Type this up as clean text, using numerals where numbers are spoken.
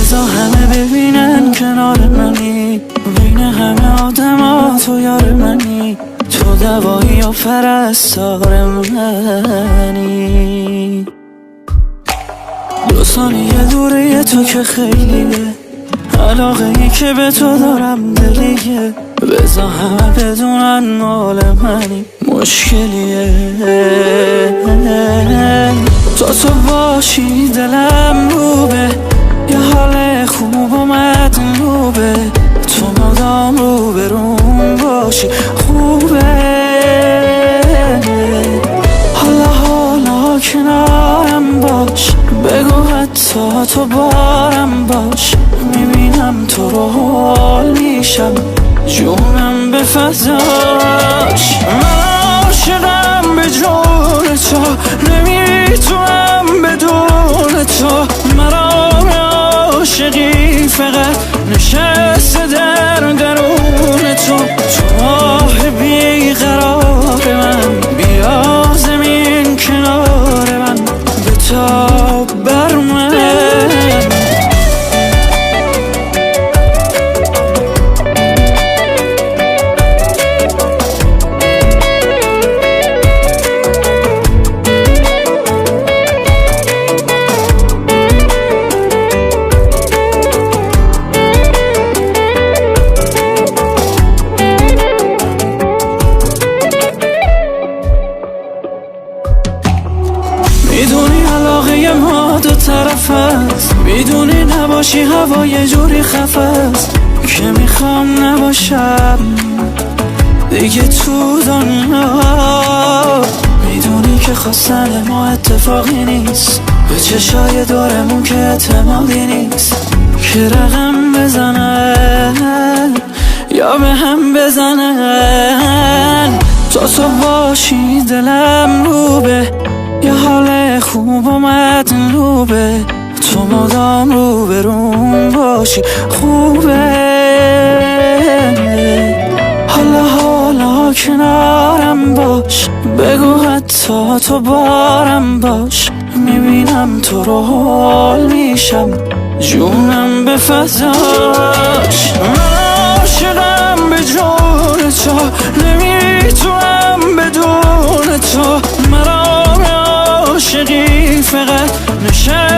بذار همه ببینن کنار منی، بین همه آدم ها تو یار منی، تو دوایی و پرستار منی. 2 ثانیه دوره تو که خیلیه، علاقه ای که به تو دارم دلیه، بذار همه بدونن مال منی، مشکلیه. تو باشی دلم روبه، یه حال خوب و مطلوبه، تو مدام رو برون باشی خوبه. حالا کنارم باش، بگو حتی تو بارم باش، میبینم تو رو حال میشم، جونم به فضاش. من عاشقم به جون تو، نمیتونم بدون تو، مرا عاشقی فقط نشسته در درون تو. تو ماه بیقرار من، بیا زمین کنار من، بتاب بر من. میدونی علاقه ما 2 طرف است، میدونی نباشی هوا یه جوری خفه است که میخوام نباشم دیگه تو دنیا. میدونی که خواستن ما اتفاقی نیست، به چشای دورمون که اعتمادی نیست، که رقم بزنن یا به هم بزنن. تو باشی دلم روبه، یه حال خوب و مطلوبه، تو مدام رو برون باشی خوبه. حالا کنارم باش، بگو حتی تو بارم باش، میبینم تو رو حال میشم، جونم به فضاش. من عاشقم به جون تو، نمیتونم بدون تو، مرا عاشقی فقط نشه